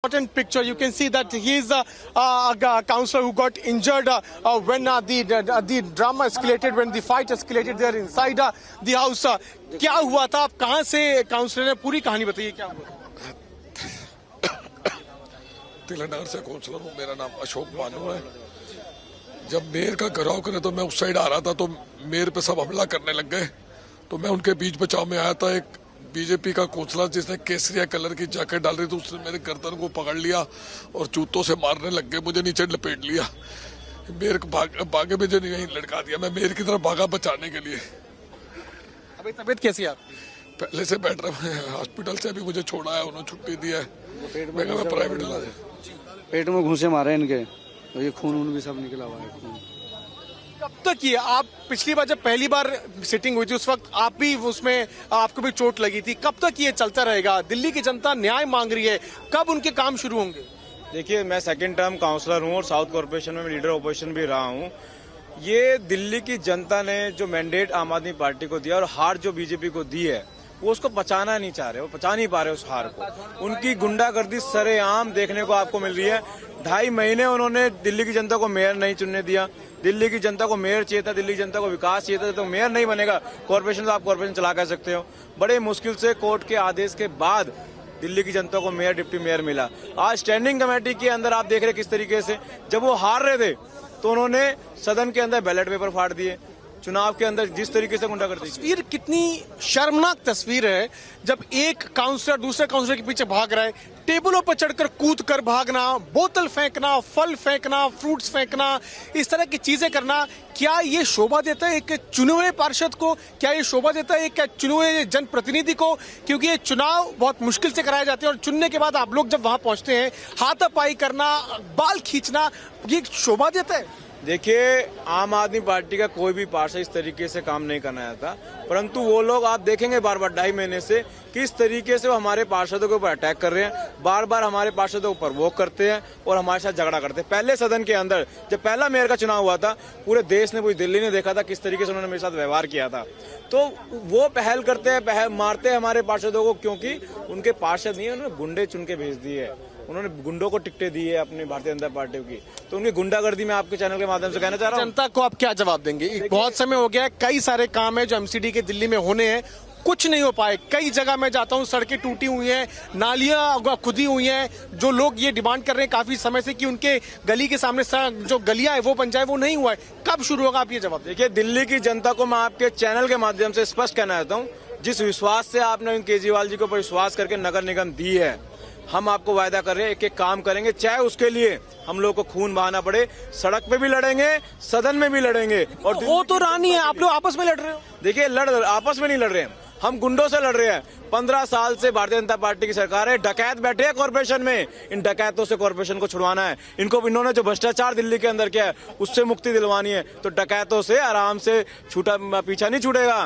important picture. You can see that he is a councillor who got injured when the drama escalated, when the fight escalated there inside the house. क्या हुआ था? आप कहाँ से counsellor हैं? पूरी कहानी बताइए, क्या हुआ? तिलनगर से काउंसलर हूँ, मेरा नाम अशोक बानू है। जब मेयर का घेराव करे तो मैं उस साइड आ रहा था, तो मेयर पे सब हमला करने लग गए, तो मैं उनके बीच बचाव में आया था। एक बीजेपी का काउंसलर जिसने केसरिया कलर की जैकेट डाल रही थी, उसने मेरे गर्दन को पकड़ लिया और जूतों से मारने लग गए, मुझे नीचे लपेट लिया। मेयर भागे में जो यहीं लटका दिया। मैं मेयर की तरफ भागा बचाने के लिए। अभी तबीयत कैसी है आपकी? पहले से बेटर है, हॉस्पिटल से अभी मुझे छोड़ा है, उन्होंने छुट्टी दी है। मैं प्राइवेट इलाज है। पेट में घूंसे मारे इनके, तो ये खून भी सब निकला हुआ है। कब तक ये आप पिछली बार जब पहली बार सिटिंग हुई थी उस वक्त आप भी उसमें आपको भी चोट लगी थी, कब तक ये चलता रहेगा? दिल्ली की जनता न्याय मांग रही है, कब उनके काम शुरू होंगे? देखिए, मैं सेकंड टर्म काउंसलर हूं और साउथ कॉर्पोरेशन में लीडर ऑपोजिशन भी रहा हूं। ये दिल्ली की जनता ने जो मैंडेट आम आदमी पार्टी को दिया और हार जो बीजेपी को दी है, वो उसको पचाना नहीं चाह रहे, वो पचा नहीं पा रहे उस हार को। उनकी गुंडागर्दी सरेआम देखने को आपको मिल रही है। 2.5 महीने उन्होंने दिल्ली की जनता को मेयर नहीं चुनने दिया। दिल्ली की जनता को मेयर चाहिए था, दिल्ली की जनता को विकास चाहिए था, तो मेयर नहीं बनेगा कॉर्पोरेशन, तो आप कॉर्पोरेशन चला कर सकते हो। बड़े मुश्किल से कोर्ट के आदेश के बाद दिल्ली की जनता को मेयर डिप्टी मेयर मिला। आज स्टैंडिंग कमेटी के अंदर आप देख रहे किस तरीके से, जब वो हार रहे थे तो उन्होंने सदन के अंदर बैलेट पेपर फाड़ दिए। चुनाव के अंदर जिस तरीके से गुंडागर्दी, तस्वीर कितनी शर्मनाक तस्वीर है जब एक काउंसलर दूसरे काउंसलर के पीछे भाग रहा है, टेबलों पर चढ़कर कूद कर भागना, बोतल फेंकना, फल फेंकना, फ्रूट्स फेंकना, इस तरह की चीजें करना। क्या ये शोभा देता है एक चुने हुए पार्षद को? क्या ये शोभा देता है एक चुने हुए जनप्रतिनिधि को? क्योंकि ये चुनाव बहुत मुश्किल से कराए जाते हैं और चुनने के बाद आप लोग जब वहां पहुंचते हैं, हाथापाई करना, बाल खींचना, ये शोभा देता है? देखिए, आम आदमी पार्टी का कोई भी पार्षद इस तरीके से काम नहीं करना चाहता, परंतु वो लोग आप देखेंगे बार बार 2.5 महीने से किस तरीके से वो हमारे पार्षदों के ऊपर अटैक कर रहे हैं, बार बार हमारे पार्षदों को प्रवोक करते हैं और हमारे साथ झगड़ा करते हैं। पहले सदन के अंदर जब पहला मेयर का चुनाव हुआ था, पूरे देश ने, पूरी दिल्ली ने देखा था किस तरीके से उन्होंने मेरे साथ व्यवहार किया था। तो वो पहल करते हैं, मारते हैं हमारे पार्षदों को, क्योंकि उनके पार्षद नहीं है, उन्होंने गुंडे चुन के भेज दिए है। उन्होंने गुंडों को टिकटें दी है अपनी भारतीय जनता पार्टी की, तो उनकी गुंडागर्दी में आपके चैनल के माध्यम से कहना चाह रहा हूं। जनता को आप क्या जवाब देंगे? बहुत समय हो गया है, कई सारे काम है जो एमसीडी के दिल्ली में होने हैं, कुछ नहीं हो पाए। कई जगह मैं जाता हूं, सड़कें टूटी हुई हैं, नालियां खुदी हुई हैं। जो लोग ये डिमांड कर रहे हैं काफी समय से कि उनके गली के सामने जो गलियां है वो बन जाए, वो नहीं हुआ है। कब शुरू होगा? आप ये जवाब देखिए, दिल्ली की जनता को मैं आपके चैनल के माध्यम से स्पष्ट कहना चाहता हूँ, जिस विश्वास से आपने केजरीवाल जी को विश्वास करके नगर निगम दी है, हम आपको वायदा कर रहे हैं एक एक काम करेंगे, चाहे उसके लिए हम लोग को खून बहाना पड़े। सड़क पे भी लड़ेंगे, सदन में भी लड़ेंगे। और वो तो रानी है, आप लोग आपस में लड़ रहे हो। देखिए, आपस में नहीं लड़ रहे हैं, हम गुंडों से लड़ रहे हैं। 15 साल से भारतीय जनता पार्टी की सरकार है, डकैत बैठे हैं कॉर्पोरेशन में, इन डकैतों से कॉर्पोरेशन को छुड़वाना है। इन्होंने जो भ्रष्टाचार दिल्ली के अंदर किया है उससे मुक्ति दिलवानी है, तो डकैतों से आराम से पीछा नहीं छूटेगा।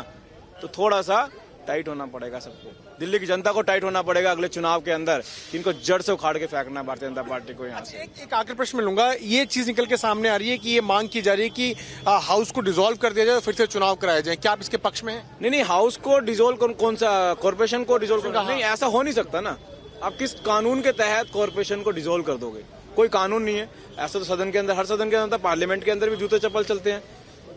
तो थोड़ा सा टाइट होना पड़ेगा सबको, दिल्ली की जनता को टाइट होना पड़ेगा अगले चुनाव के अंदर। इनको जड़ से उखाड़ के फेंकना है भारतीय जनता पार्टी को यहाँ से। एक आखिरी प्रश्न में लूंगा, ये चीज निकल के सामने आ रही है कि ये मांग की जा रही है कि हाउस को डिसॉल्व कर दिया जाए, फिर से चुनाव कराया जाए। क्या आप इसके पक्ष में हैं? नहीं, हाउस को डिसॉल्व, कौन सा कॉर्पोरेशन को डिसॉल्व करना? नहीं, ऐसा हो नहीं सकता ना। आप किस कानून के तहत कॉर्पोरेशन को डिसॉल्व कर दोगे? कोई कानून नहीं है ऐसा। तो सदन के अंदर, हर सदन के अंदर, पार्लियामेंट के अंदर भी जूते चप्पल चलते हैं,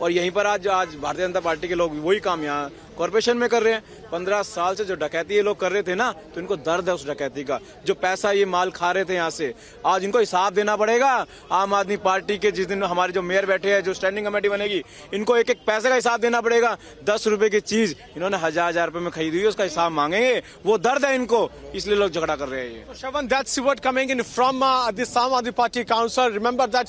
और यहीं पर आज भारतीय जनता पार्टी के लोग वही काम यहाँ कॉर्पोरेशन में कर रहे हैं। 15 साल से जो डकैती ये लोग कर रहे थे ना, तो इनको दर्द है उस डकैती का। जो पैसा ये माल खा रहे थे यहाँ से, आज इनको हिसाब देना पड़ेगा। आम आदमी पार्टी के जिस दिन हमारे जो मेयर बैठे हैं, जो स्टैंडिंग कमेटी बनेगी, इनको एक एक पैसे का हिसाब देना पड़ेगा। 10 रुपए की चीज इन्होंने 1000 रुपए में खरीदी हुई, उसका हिसाब मांगेंगे। वो दर्द है इनको, इसलिए लोग झगड़ा कर रहे हैं। Shravan, that's what coming in from this Aam Aadmi Party council. Remember that